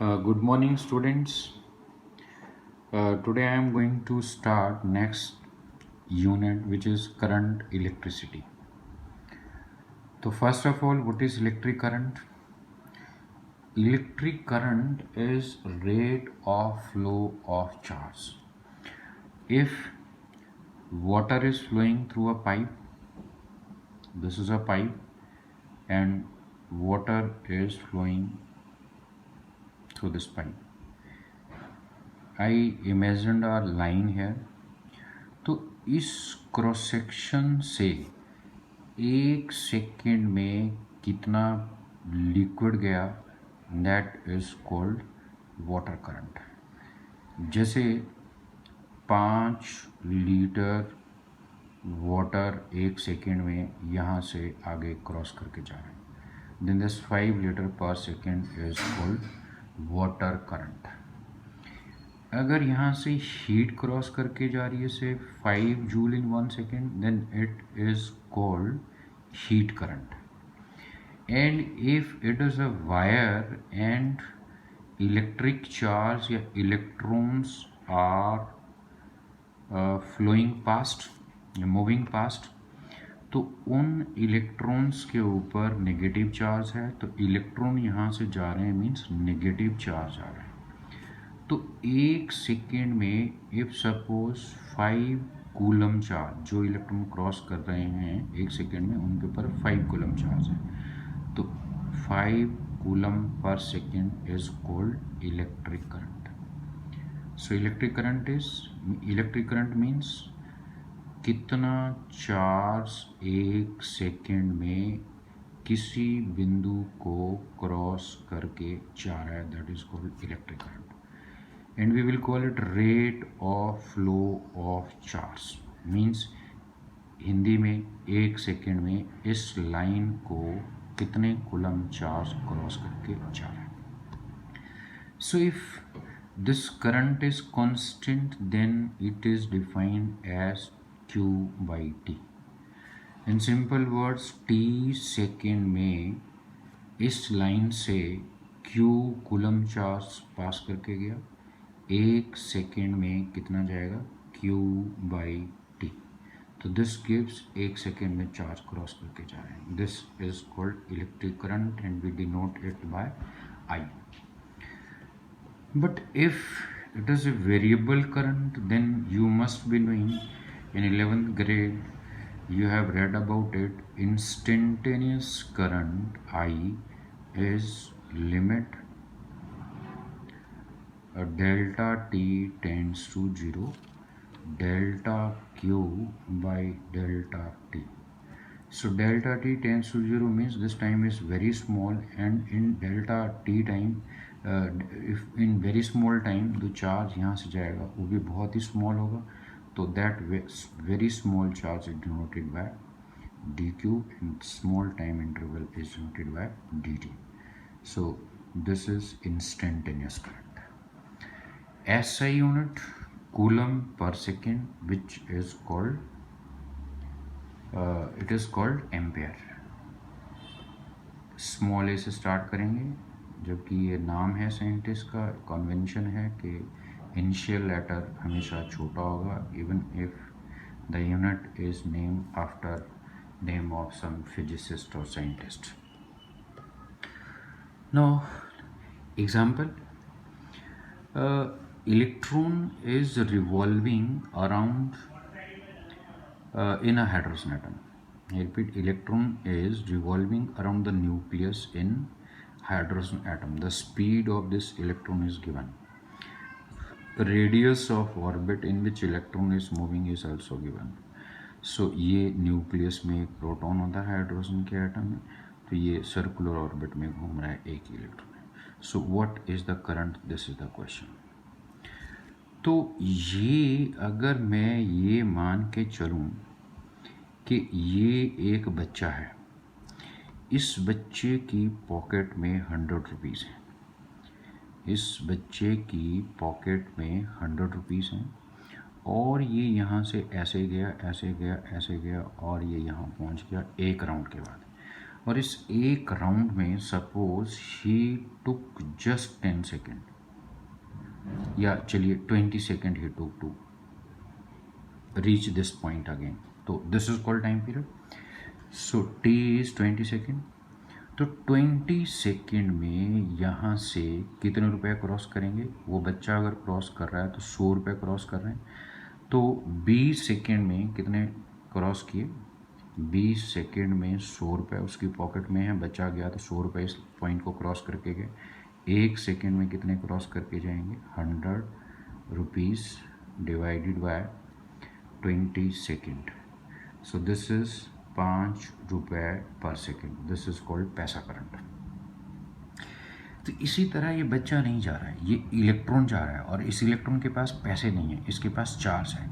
Good morning, students. Today I am going to start next unit, which is current electricity. So first of all, what is electric current? Electric current is rate of flow of charge. If water is flowing through a pipe, this is a pipe, and water is flowing through this pipe. I imagined a line here. तो इस cross section से एक second में कितना liquid गया, that is called water current. जैसे 5 litre water एक second में यहाँ से आगे क्रॉस करके जा रहे हैं, देन दिस 5 लीटर पर second is called water current. अगर यहाँ से हीट क्रॉस करके जा रही है से 5 joule in 1 second, then it is called heat current. And if it is a wire and electric charge या इलेक्ट्रॉन्स आर फ्लोइंग पास्ट या मूविंग पास्ट, तो उन इलेक्ट्रॉन्स के ऊपर नेगेटिव चार्ज है, तो इलेक्ट्रॉन यहाँ से जा रहे हैं मीन्स नेगेटिव चार्ज आ रहा है। तो एक सेकेंड में इफ सपोज 5 कूलम चार्ज, जो इलेक्ट्रॉन क्रॉस कर रहे हैं एक सेकेंड में, उनके ऊपर 5 कूलम चार्ज है, तो 5 coulomb per second is called electric current. So electric current means कितना चार्ज एक सेकेंड में किसी बिंदु को क्रॉस करके जा रहा है, that is called electric current. And we will call it rate of flow of charge, means Hindi में एक सेकेंड में इस लाइन को कितने कूलम चार्ज क्रॉस करके जा रहा है। So if this current is constant, then it is defined as Q by T। In simple words, T second में इस लाइन से Q कूलम चार्ज पास करके गया, एक सेकेंड में कितना जाएगा, Q by T। तो दिस गिव्स एक सेकेंड में चार्ज क्रॉस करके जा रहे हैं, this is called electric current and we denote it by I। But if it is a variable current, then you must be knowing, in 11th grade you have read about it, instantaneous current I is limit delta T tends to 0 delta Q by delta T। So delta T tends to 0 means this time is very small, and in delta T time if in very small time जो charge यहाँ से जाएगा वो भी बहुत ही small होगा, तो that very small charge is denoted by dq and small time interval is denoted by dt। so this is instantaneous current। SI unit coulomb per second, which is called it is called ampere। Small a से start करेंगे, जबकि ये नाम है scientist का, convention है कि initial letter हमेशा छोटा होगा, even if the unit is name after name of some physicist और scientist. Now example, electron is revolving around in a hydrogen atom। I repeat, electron is revolving around the nucleus in hydrogen atom। The speed of this electron is given, the radius of orbit in which electron is moving is also given। so ये nucleus में एक proton होता है hydrogen के atom में, तो ये circular orbit में घूम रहा है एक इलेक्ट्रॉन है। So what is the current, this is the question. तो ये अगर मैं ये मान के चलूँ कि ये एक बच्चा है, इस बच्चे की पॉकेट में 100 रुपीज़ हैं, इस बच्चे की पॉकेट में 100 रुपीज़ हैं, और ये यहाँ से ऐसे गया ऐसे गया ऐसे गया और ये यहाँ पहुँच गया एक राउंड के बाद। और इस एक राउंड में suppose he took just 10 second, या चलिए 20 second he took to reach this point again, तो this is called time period. So t is 20 second. तो 20 सेकेंड में यहाँ से कितने रुपए क्रॉस करेंगे? वो बच्चा अगर क्रॉस कर रहा है तो 100 रुपये क्रॉस कर रहे हैं. तो 20 सेकेंड में कितने क्रॉस किए? 20 सेकेंड में 100 रुपये उसकी पॉकेट में है, बचा गया तो 100 रुपये इस पॉइंट को क्रॉस करके गए. 1 सेकेंड में कितने क्रॉस करके जाएंगे? 100 rupees divided by 20 second. So this is 5 रुपये पर सेकेंड. दिस इज कॉल्ड पैसा करंट. तो इसी तरह ये बच्चा नहीं जा रहा है, ये इलेक्ट्रॉन जा रहा है और इस इलेक्ट्रॉन के पास पैसे नहीं है, इसके पास चार्ज है.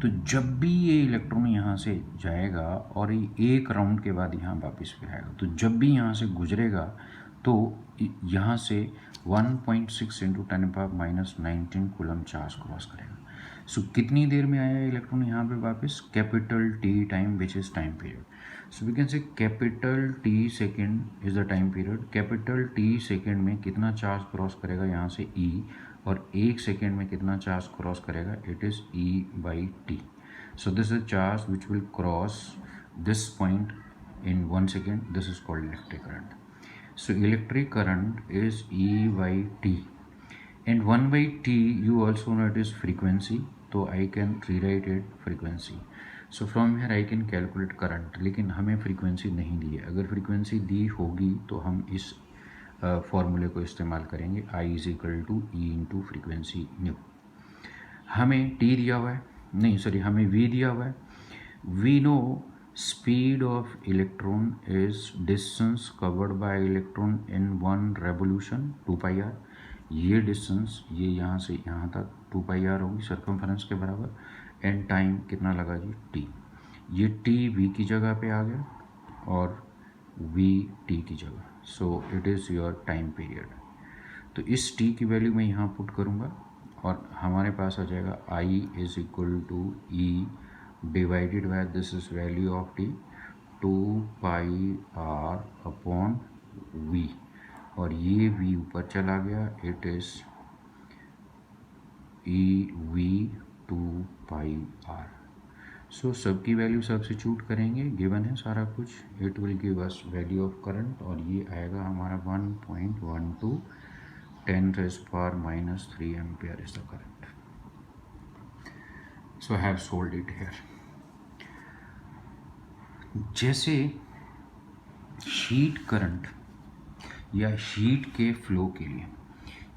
तो जब भी ये इलेक्ट्रॉन यहाँ से जाएगा और ये एक राउंड के बाद यहाँ वापस फिर आएगा, तो जब भी यहाँ से गुजरेगा तो यहाँ से 1.6 इंटू 10⁻⁻19 कूलम चार्ज क्रॉस करेगा. सो कितनी देर में आया इलेक्ट्रॉन यहाँ पे वापस? Capital T time which is time period. So we can say capital T second is the time period. Capital T second में कितना चार्ज क्रॉस करेगा यहाँ से? ई. और 1 सेकेंड में कितना चार्ज क्रॉस करेगा? It is E by T. So this is charge which will cross this point in 1 second. This is called electric current. So electric current is E by T, and 1 by T you also know it is frequency, so I can rewrite it frequency. So from here I can calculate current. लेकिन हमें frequency नहीं दी है. अगर frequency दी होगी तो हम इस फॉर्मूले को इस्तेमाल करेंगे. I is equal to E into frequency nu. हमें T दिया हुआ है, नहीं सॉरी, हमें V दिया हुआ है. We know speed of electron is distance covered by electron in one revolution 2 pi r. ये डिस्टेंस ये यहाँ से यहाँ तक 2 pi r होगी सर्कमफरेंस के बराबर. एंड टाइम कितना लगा जी? टी. ये टी वी की जगह पे आ गया और वी टी की जगह. सो it is your time period. तो इस टी की वैल्यू मैं यहाँ पुट करूँगा और हमारे पास आ जाएगा I is equal to e divided by this is value of t 2 pi r upon v. और ये वी ऊपर चला गया, it is e v 2 pi r. So सबकी वैल्यू सब्स्टिट्यूट करेंगे, गिवन है सारा कुछ. It will give us value of current और ये आएगा हमारा 1.12 10⁻³ ampere is the current. So I have solved it here. जैसे हीट करंट या हीट के फ्लो के लिए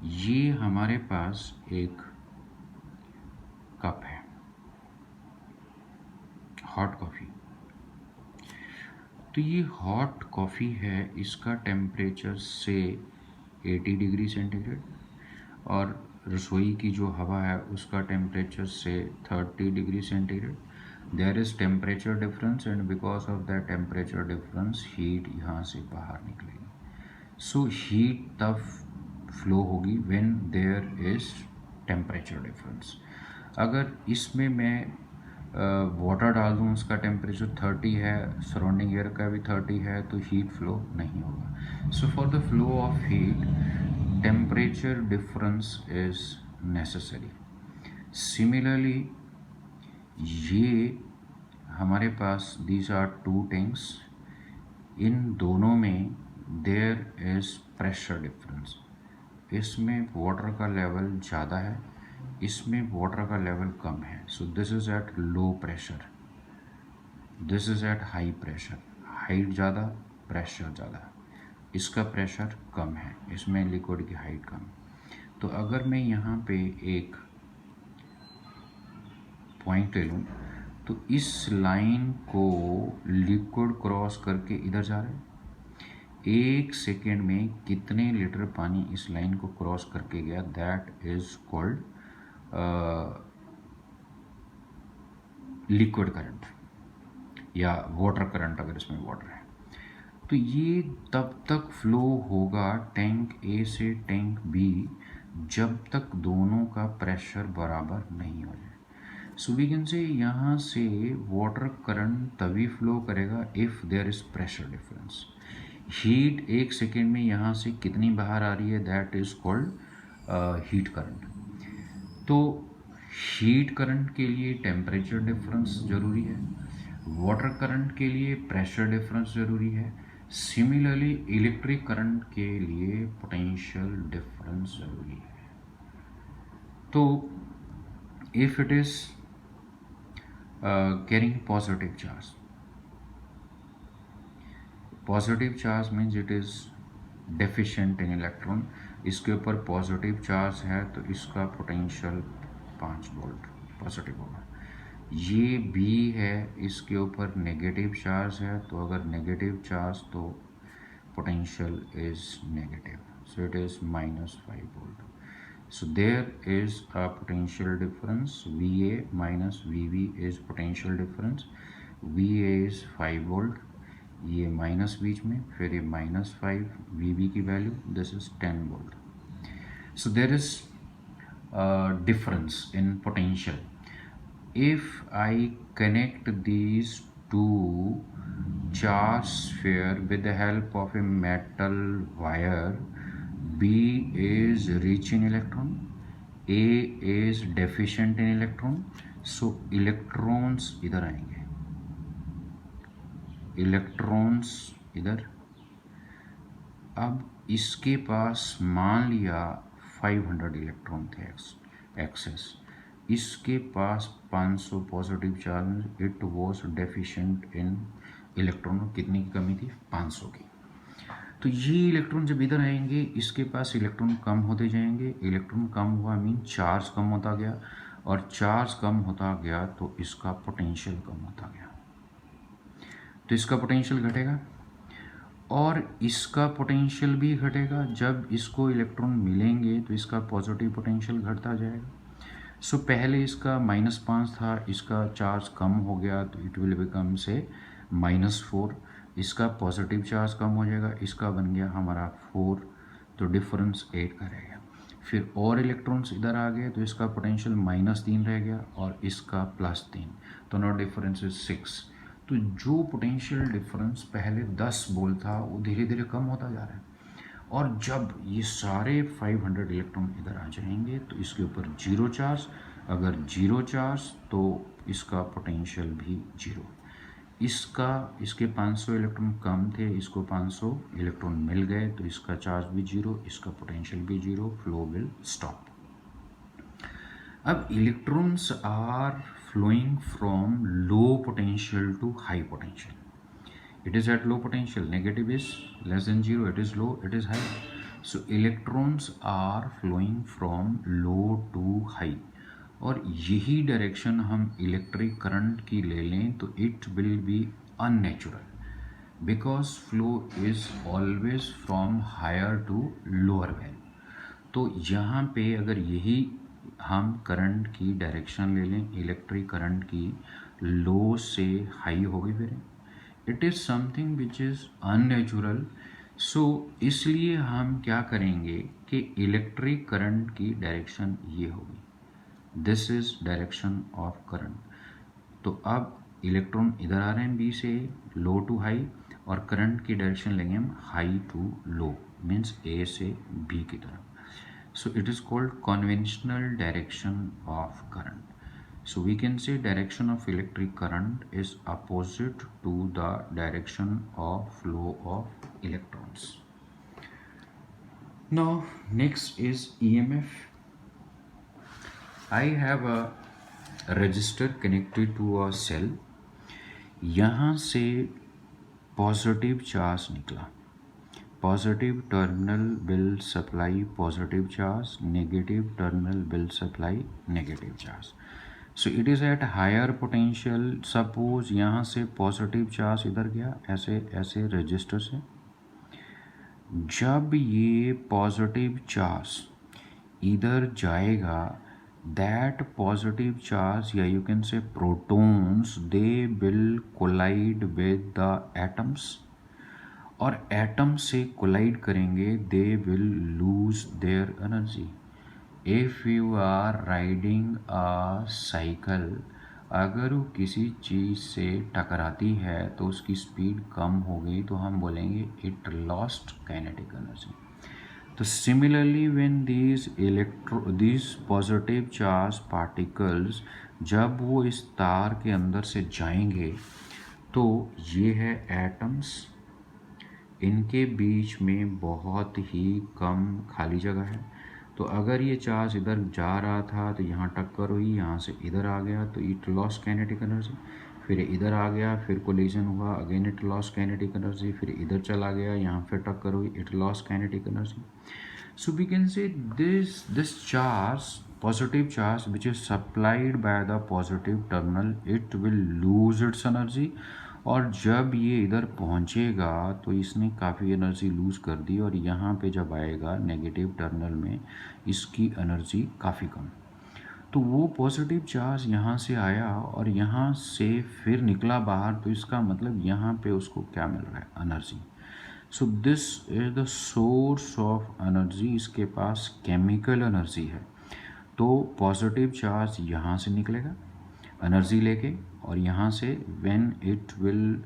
ये हमारे पास एक कप है, हॉट कॉफ़ी. तो ये हॉट कॉफ़ी है, इसका टेम्परेचर से 80 डिग्री सेंटीग्रेड और रसोई की जो हवा है उसका टेम्परेचर से 30 degree centigrade. There is temperature difference and because of that temperature difference heat यहाँ से बाहर निकलेगी. सो हीट तब फ्लो होगी when there is temperature difference. अगर इसमें मैं वाटर डाल दूँ, उसका टेम्परेचर 30 है, सराउंडिंग एयर का भी 30 है, तो हीट फ्लो नहीं होगा. So for the flow of heat temperature difference is necessary. Similarly ये हमारे पास दीज आर 2 टैंक्स, इन दोनों में देयर इज प्रेशर डिफरेंस. इसमें वाटर का लेवल ज़्यादा है, इसमें वाटर का लेवल कम है. So this is at low pressure, this is at high pressure. Height ज़्यादा, प्रेशर ज़्यादा. इसका प्रेशर कम है, इसमें लिक्विड की हाइट कम. तो अगर मैं यहाँ पे एक पॉइंट ले लूँ तो इस लाइन को लिक्विड क्रॉस करके इधर जा रहा है. 1 सेकेंड में कितने लीटर पानी इस लाइन को क्रॉस करके गया? That is called liquid current या वाटर करंट अगर इसमें वाटर है. तो ये तब तक फ्लो होगा टैंक ए से टैंक बी जब तक दोनों का प्रेशर बराबर नहीं हो जाए. सो वी कैन से यहाँ से वाटर करंट तभी फ्लो करेगा if there is pressure difference. Heat 1 second में यहाँ से कितनी बाहर आ रही है, that is called heat current. तो हीट करंट के लिए टेम्परेचर डिफरेंस ज़रूरी है, वाटर करंट के लिए प्रेशर डिफरेंस ज़रूरी है, सिमिलरली इलेक्ट्रिक करंट के लिए पोटेंशियल डिफरेंस ज़रूरी है। तो if it is carrying positive charge means it is deficient in electron, इसके ऊपर पॉजिटिव चार्ज है तो इसका पोटेंशियल 5 वोल्ट पॉजिटिव होगा। ये बी है, इसके ऊपर नेगेटिव चार्ज है, तो अगर नेगेटिव चार्ज तो potential is negative, so it is -5 volt. So there is a potential difference, VA minus VB is potential difference. VA is 5 volt, ये माइनस बीच में, फिर ये -5 VB की value, this is 10 volt. So there is a difference in potential. If I connect these two charge sphere with the help of a metal wire, B is rich in electron, A is deficient in electron, so electrons इधर आएंगे, electrons इधर। अब इसके पास मान लिया 500 electron थे access, इसके पास 500 positive charge, it was deficient in electron, कितनी की कमी थी, 500 की। तो ये इलेक्ट्रॉन जब इधर आएंगे इसके पास इलेक्ट्रॉन कम होते जाएंगे, इलेक्ट्रॉन कम हुआ मीन चार्ज कम होता गया, और चार्ज कम होता गया तो इसका पोटेंशियल कम होता गया, तो इसका पोटेंशियल घटेगा और इसका पोटेंशियल भी घटेगा। जब इसको इलेक्ट्रॉन मिलेंगे तो इसका पॉजिटिव पोटेंशियल घटता जाएगा। सो पहले इसका -5 था, इसका चार्ज कम हो गया तो इट विल बिकम से -4, इसका पॉजिटिव चार्ज कम हो जाएगा, इसका बन गया हमारा 4, तो डिफरेंस 8 का रह गया। फिर और इलेक्ट्रॉन्स इधर आ गए तो इसका पोटेंशियल -3 रह गया और इसका +3, तो नॉट डिफरेंस इज 6। तो जो पोटेंशियल डिफरेंस पहले 10 वोल्ट था वो धीरे धीरे कम होता जा रहा है, और जब ये सारे 500 इलेक्ट्रॉन इधर आ जाएंगे तो इसके ऊपर 0 चार्ज, अगर 0 चार्ज तो इसका पोटेंशियल भी 0, इसके 500 इलेक्ट्रॉन कम थे, इसको 500 इलेक्ट्रॉन मिल गए तो इसका चार्ज भी 0, इसका पोटेंशियल भी 0, फ्लो विल स्टॉप। अब electrons are flowing from low potential to high potential. It is at low potential, negative is less than 0, it is low, it is high. So electrons are flowing from low to high, और यही direction हम electric current की ले लें तो it will be unnatural, because flow is always from higher to lower value. तो यहाँ पे अगर यही हम करंट की डायरेक्शन ले लें, इलेक्ट्रिक करंट की लो से हाई होगी, फिर it is something which is unnatural. So इसलिए हम क्या करेंगे कि इलेक्ट्रिक करंट की डायरेक्शन ये होगी, this is direction of current. तो अब इलेक्ट्रॉन इधर आ रहे हैं बी से लो टू हाई, और करंट की डायरेक्शन लेंगे हम हाई टू लो, मीन्स ए से बी की तरफ। So it is called conventional direction of current. So we can say direction of electric current is opposite to the direction of flow of electrons. Now next is EMF. I have a resistor connected to a cell. यहाँ से positive charge निकला, positive terminal will supply positive charge, negative terminal will supply negative charge. So it is at higher potential. Suppose यहाँ से positive charge इधर गया, ऐसे ऐसे register से, जब ये पॉजिटिव चार्ज इधर जाएगा, दैट पॉजिटिव चार्ज या you can say protons, they will collide with the atoms, और एटम से कोलाइड करेंगे, they will lose their energy. If you are riding a cycle अगर वो किसी चीज़ से टकराती है तो उसकी स्पीड कम हो गई तो हम बोलेंगे इट लॉस्ट काइनेटिक एनर्जी। तो similarly when these positive charge particles जब वो इस तार के अंदर से जाएंगे तो ये है एटम्स, इनके बीच में बहुत ही कम खाली जगह है। तो अगर ये चार्ज इधर जा रहा था तो यहाँ टक्कर हुई, यहाँ से इधर आ गया तो इट लॉस काइनेटिक एनर्जी, फिर इधर आ गया, फिर कोलिजन हुआ, again it loss kinetic energy, फिर इधर चला गया, यहाँ फिर टक्कर हुई, it loss kinetic energy. So we can say this charge, positive charge which is supplied by the positive terminal, it will lose its energy। और जब ये इधर पहुंचेगा तो इसने काफ़ी एनर्जी लूज कर दी और यहाँ पे जब आएगा नेगेटिव टर्मिनल में इसकी एनर्जी काफ़ी कम। तो वो पॉजिटिव चार्ज यहाँ से आया और यहाँ से फिर निकला बाहर, तो इसका मतलब यहाँ पे उसको क्या मिल रहा है, energy. So this is the source of energy. इसके पास केमिकल एनर्जी है। तो पॉजिटिव चार्ज यहाँ से निकलेगा एनर्जी लेके और यहाँ से when it will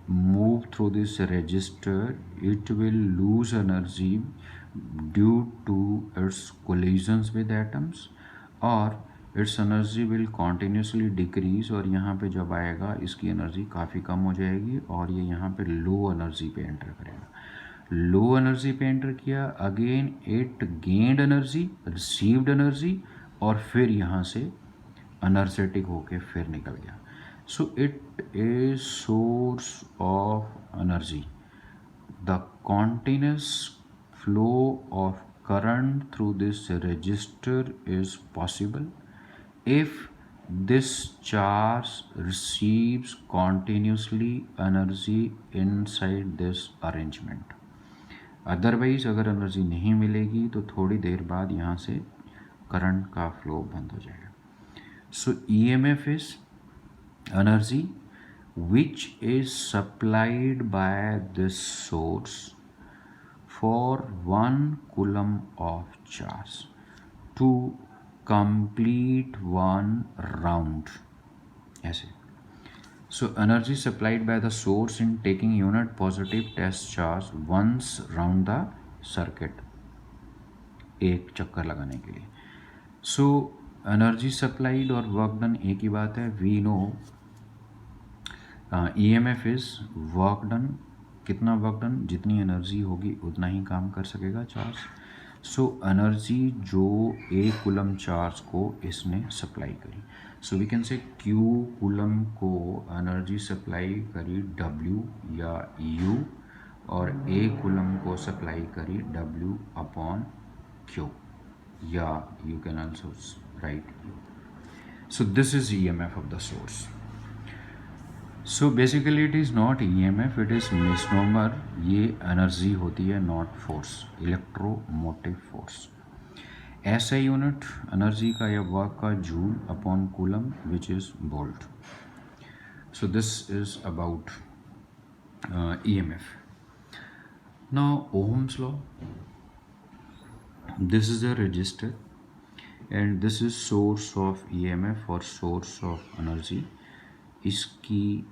move through this resistor it will lose energy due to its collisions with atoms और its energy will continuously decrease. और यहाँ पे जब आएगा इसकी एनर्जी काफ़ी कम हो जाएगी और ये यहाँ पे लो एनर्जी पे एंटर करेगा। लो एनर्जी पे एंटर किया, again it gained energy, received energy और फिर यहाँ से एनर्जेटिक होके फिर निकल गया। So it is source of energy. The continuous flow of current through this resistor is possible if this charge receives continuously energy inside this arrangement। Otherwise अगर energy नहीं मिलेगी तो थोड़ी देर बाद यहाँ से करंट का फ्लो बंद हो जाएगा। सो EMF is energy which is supplied by this source for 1 coulomb of charge to complete one round ऐसे। So energy supplied by the source in taking unit positive test charge once round the circuit, एक चक्कर लगाने के लिए। So energy supplied और work done एक ही बात है। We know EMF is work done। कितना वर्क डन, जितनी एनर्जी होगी उतना ही काम कर सकेगा चार्ज। सो एनर्जी जो एक कूलम चार्ज को इसने सप्लाई करी, so we can say Q coulomb को एनर्जी सप्लाई करी W या U और एक कूलम को सप्लाई करी W अपॉन Q या you can also write U। So this is EMF of the source. So basically it is not EMF, it is misnomer. ये energy होती है, नॉट फोर्स, इलेक्ट्रोमोटिव फोर्स। ऐसा unit energy का या work का joule upon coulomb which is volt. So this is about EMF। Now Ohm's law, this is a resistor and this is source of EMF और source of energy. इसकी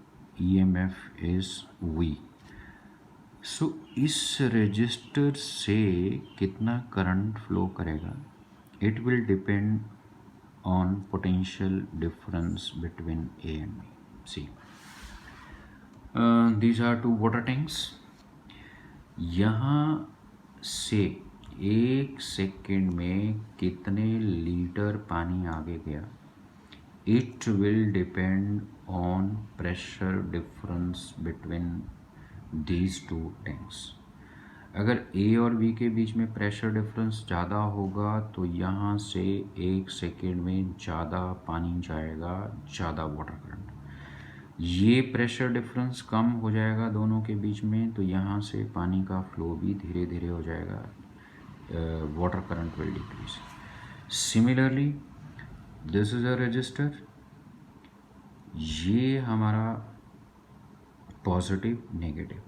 EMF is V। So इस resistor से कितना current flow करेगा, it will depend on potential difference between A and B। See these are two water tanks. यहाँ से 1 second में कितने लीटर पानी आगे गया, it will depend on pressure difference between these two tanks। अगर A और B के बीच में प्रेशर डिफरेंस ज़्यादा होगा तो यहाँ से 1 सेकेंड में ज़्यादा पानी जाएगा, ज़्यादा वाटर करंट। ये प्रेशर डिफरेंस कम हो जाएगा दोनों के बीच में तो यहाँ से पानी का फ्लो भी धीरे धीरे हो जाएगा, water current will decrease. Similarly this is a resistor, ये हमारा positive negative,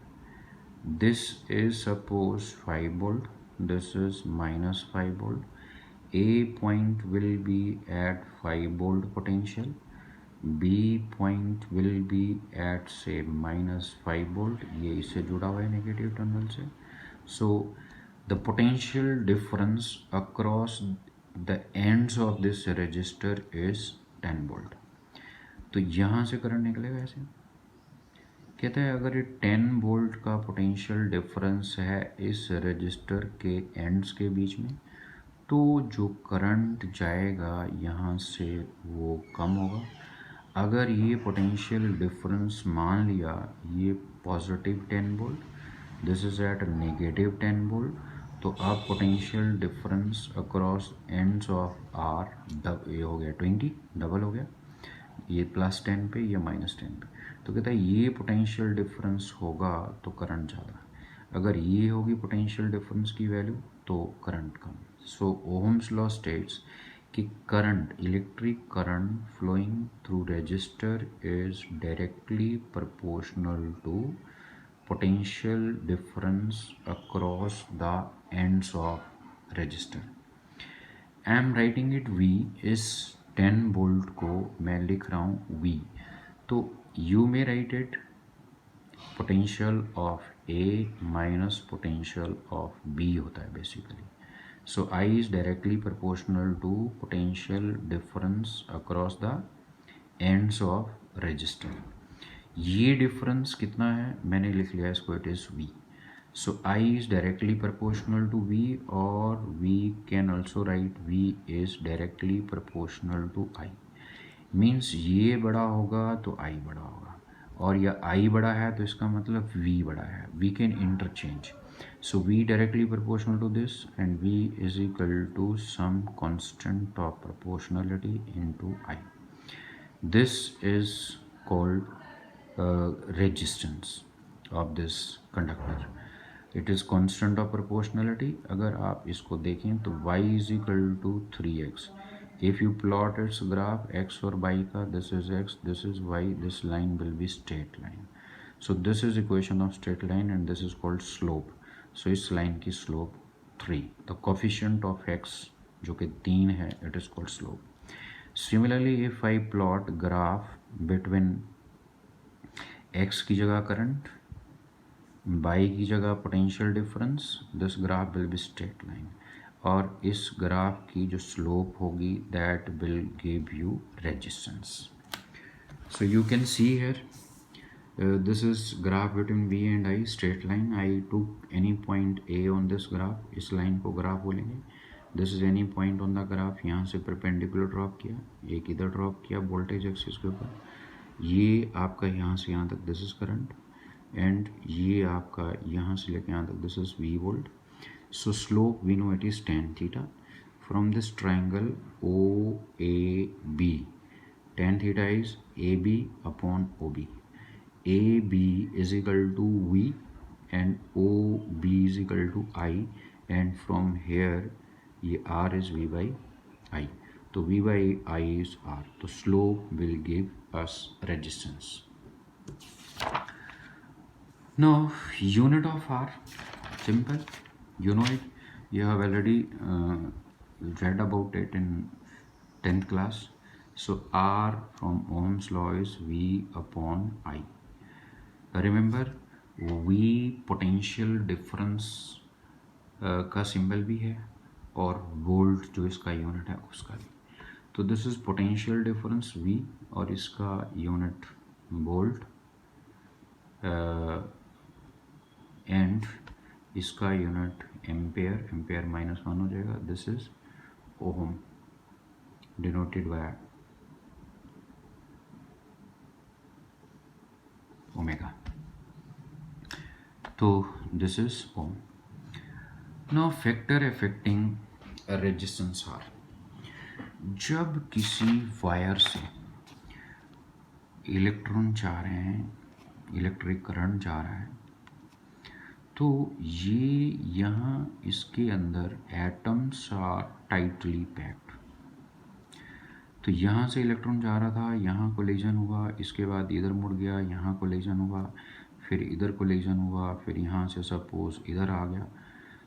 this is suppose 5 volt, this is -5 volt. A point will be at 5 volt potential B point will be at say -5 volt, ये इससे जुड़ा हुआ है negative terminal से. So the potential difference across the ends of this register is 10 volt. तो यहाँ से current निकलेगा ऐसे. कहता है अगर ये 10 वोल्ट का पोटेंशियल डिफरेंस है इस रजिस्टर के एंड्स के बीच में, तो जो करंट जाएगा यहाँ से वो कम होगा. अगर ये पोटेंशियल डिफरेंस मान लिया ये positive 10 volt, this is at negative 10 volt, तो अब potential difference across ends of R ये हो गया 20, डबल हो गया, ये +10 पे, ये -10 पे. तो कहता है ये पोटेंशियल डिफरेंस होगा तो करंट ज़्यादा, अगर ये होगी पोटेंशियल डिफरेंस की वैल्यू तो करंट कम. सो ओहम्स लॉ स्टेट्स कि current, electric current flowing through resistor is directly proportional to potential difference across the ends of resistor. I am writing it V. इस 10 volt को मैं लिख रहा हूँ V. तो you may write it potential of A minus potential of B होता है basically. So I is directly proportional to potential difference across the ends of resistor. ये डिफरेंस कितना है मैंने लिख लिया इसको, it is V. So I is directly proportional to V, or we can also write V is directly proportional to I. Means ये बड़ा होगा तो I बड़ा होगा, और या I बड़ा है तो इसका मतलब V बड़ा है. We can interchange. So V directly proportional to this and V is equal to some constant of proportionality into I. This is called resistance of this conductor. It is constant of proportionality. अगर आप इसको देखें तो y is equal to 3x. If you plot its graph x और y का, this is x, this is y, this line will be straight line. So this is equation of straight line and this is called slope. सो इस line की slope 3. The coefficient of x जो कि 3 है, it is called slope. Similarly if I plot graph between x की जगह current, by की जगह potential difference, this graph will be straight line. और इस ग्राफ की जो स्लोप होगी that will give you resistance. So you can see here this is graph between V and I, straight line. I took any point A on this graph, इस line को graph बोलेंगे. This is any point on the graph, यहाँ से perpendicular drop किया, एक इधर drop किया voltage axis के ऊपर. ये आपका यहाँ से यहाँ तक दिस इज करंट, एंड ये आपका यहाँ से लेके यहाँ तक this is V volt. So slope we know it is tan theta. From this triangle OAB, tan theta is AB upon OB. AB is equal to V and OB is equal to I, and from here ये R is V by I. तो V by I is R. तो slope will give us resistance. Now unit of R, simple, you know it, you have already read about it in 10th class. So R from Ohm's law is V upon I. Remember V potential difference का symbol भी है और volt जो इसका unit है उसका भी. तो this is potential difference V और इसका यूनिट वोल्ट, एंड इसका यूनिट एम्पेयर, एम्पेयर -1 हो जाएगा. This is ohm denoted by omega. तो this is ohm. Now factor affecting resistance R. जब किसी वायर से इलेक्ट्रॉन जा रहे हैं, इलेक्ट्रिक करंट जा रहा है, तो ये यहाँ इसके अंदर एटम्स आर टाइटली पैक्ड. तो यहाँ से इलेक्ट्रॉन जा रहा था, यहाँ कोलिजन हुआ, इसके बाद इधर मुड़ गया, यहाँ कोलिजन हुआ, फिर इधर कोलिजन हुआ, फिर यहाँ से सपोज इधर आ गया.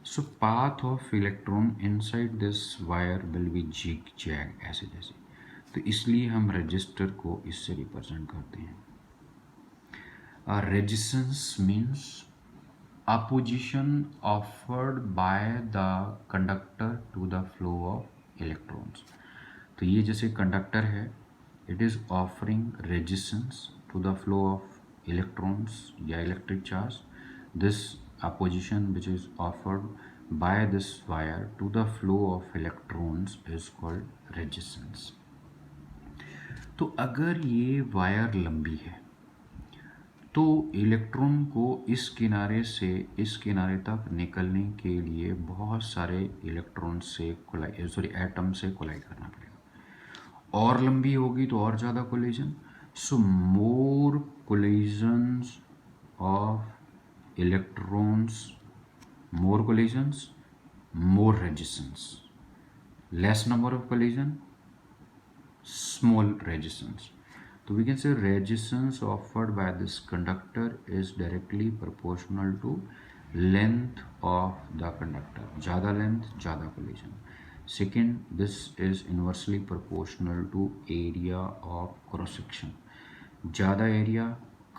So path of electron inside this wire will be zigzag, ऐसे जैसे. तो तो इसलिए हम रजिस्टर को इससे रिप्रेजेंट करते हैं। Resistance means opposition offered by the conductor to the flow of electrons। तो ये जैसे कंडक्टर है, it is offering resistance to the flow of electrons या electric charge। this opposition which is offered by this wire to the flow of electrons is called resistance। तो अगर ये wire लंबी है तो इलेक्ट्रॉन को इस किनारे से इस किनारे तक निकलने के लिए बहुत सारे इलेक्ट्रॉन से एटम से कोलाइड करना पड़ेगा। और लंबी होगी तो और ज़्यादा collision. So more collisions of electrons, more collisions, more resistance. Less number of collision, small resistance. So we can say resistance offered by this conductor is directly proportional to length of the conductor। ज़्यादा length ज़्यादा collision। Second, this is inversely proportional to area of cross section। ज़्यादा area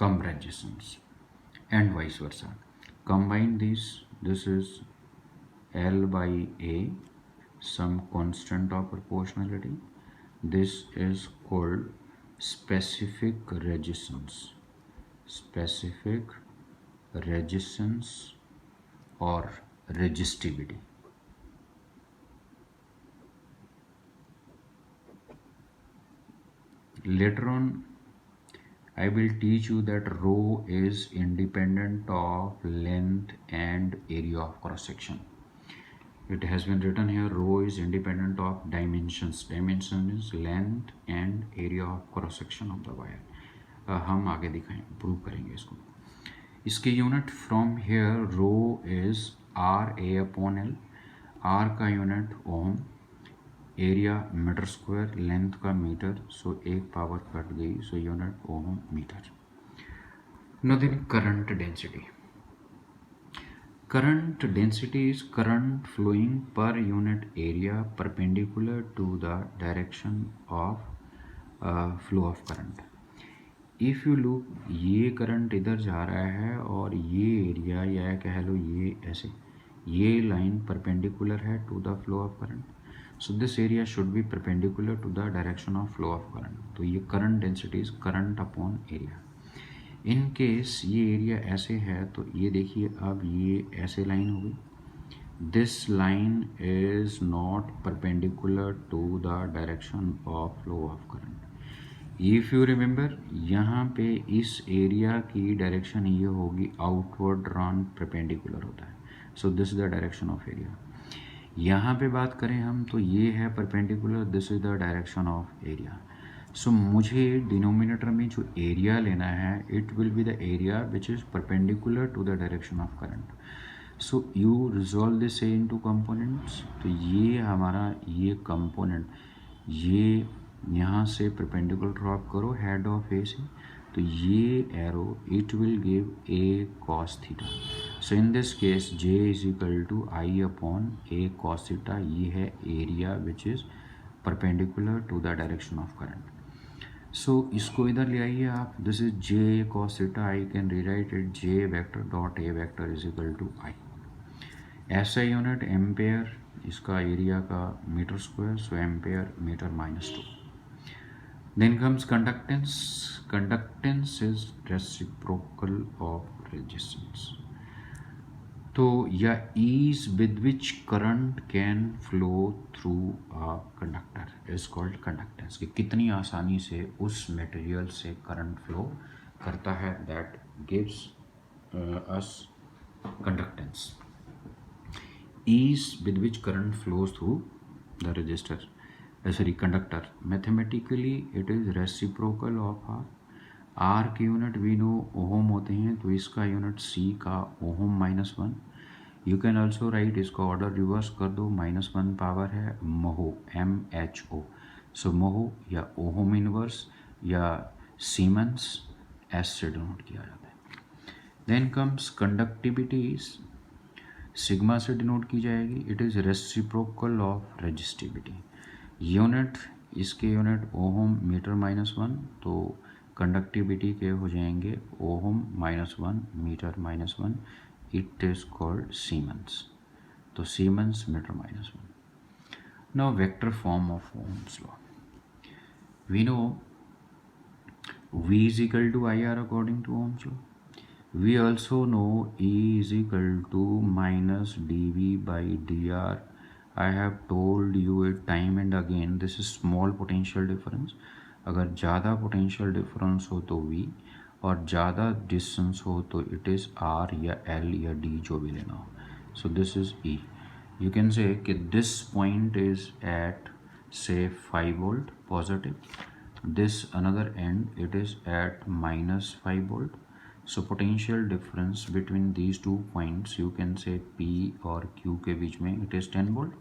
come resistance and vice versa। Combine these, this is L by A, some constant of proportionality। This is called specific resistance, specific resistance or resistivity। Later on I will teach you that rho is independent of length and area of cross section। It has been written here, rho is independent of dimensions। Dimension is length and area of cross section of the wire। हम आगे दिखाएं, prove करेंगे इसको। इसके unit from here rho is R A upon L. आर का unit ohm, area metre square, length का metre, so एक पावर कट गई, so unit ohm metre. Now then current density. Current density is current flowing per unit area perpendicular to the direction of flow of current। If you look, ये current इधर जा रहा है और ये area या कह लो ये ऐसे, ये लाइन परपेंडिकुलर है to the flow of current. So this area should be perpendicular to the direction of flow of current. तो ये current density is current upon area. In case ये एरिया ऐसे है तो ये देखिए, अब ये ऐसे लाइन हो गई। This line is not perpendicular to the direction of flow of current. If you remember, यहाँ पे इस एरिया की डायरेक्शन ये होगी आउटवर्ड रन परपेंडिकुलर होता है। So this is the direction of area. यहाँ पे बात करें हम तो ये है perpendicular, this is the direction of area. So मुझे डिनोमिनेटर में जो एरिया लेना है, it will be the area which is perpendicular to the direction of current. So you resolve this A into components. तो ये हमारा ये कंपोनेंट, ये यहाँ से परपेंडिकुलर ड्रॉप करो हेड ऑफ ए से, तो ये arrow it will give A cos theta. So in this case J is equal to I upon A cos theta. ये है area which is perpendicular to the direction of current. So इसको इधर ले आइए आप, this is J cos theta. I can rewrite it J vector dot A vector is equal to I. ऐसा unit ampere, इसका area का metre square, so ampere metre -2। Then comes conductance. Conductance is reciprocal of resistance. तो या ease with which current can flow through a conductor is called conductance. कि कितनी आसानी से उस मटेरियल से करंट फ्लो करता है, that gives us conductance. Ease with which current flows through the resistor, sorry conductor. Mathematically it is reciprocal of R. R की unit we know ohm होते हैं, तो इसका यूनिट सी का ohm -1। You can also write, इसका order reverse कर दो, -1 power है महो, MHO। सो महो या ओहम इनवर्स या सीमेंस एस से डिनोट किया जाता है। देन कम्स कंडक्टिविटी, सिग्मा से डिनोट की जाएगी। It is reciprocal of resistivity. Unit इसके यूनिट ओहम मीटर -1, तो कंडक्टिविटी के हो जाएंगे ohm -1 metre -1, it is called siemens, तो siemens metre -1. Now vector form of Ohm's law, we know V is equal to IR according to Ohm's law. We also know E is equal to minus dV by dr. I have told you it time and again, this is small potential difference. अगर ज़्यादा potential difference हो तो V, और ज़्यादा distance हो तो it is R या L या D, जो भी लेना हो. So this is E. You can say कि this point is at say 5 volt positive, this another end it is at -5 volt. So potential difference between these 2 points, you can say P और Q के बीच में it is 10 volt.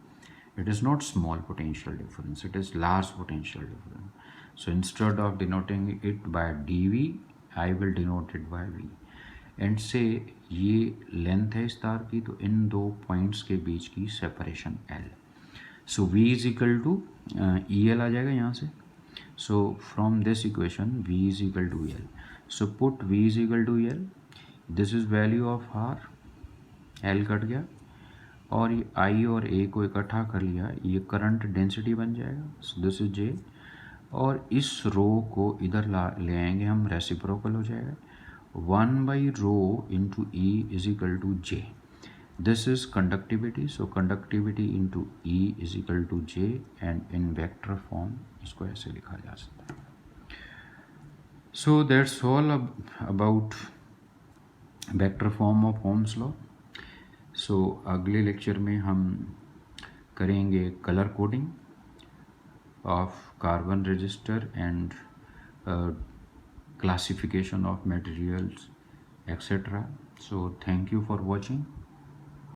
It is not small potential difference, it is large potential difference. So instead of denoting it by dV, I will denote it by V. And से ये length है इस तार की, तो इन 2 पॉइंट्स के बीच की separation L. So V is equal to EL आ जाएगा यहाँ से. So from this equation V is equal to L. So put V is equal to L. This is value of R. L cut गया और ये I और A को इकट्ठा कर लिया, ये करंट डेंसिटी बन जाएगा. So this is J. और इस रो को इधर ले आएंगे हम, रेसिप्रोकल हो जाएगा. 1 by rho into E is equal to J. This is conductivity, so conductivity into E is equal to J, and in vector form इसको ऐसे लिखा जा सकता है. So that's all about vector form of Ohm's law. So अगले lecture में हम करेंगे colour coding of carbon resistor and classification of materials, etc. So thank you for watching.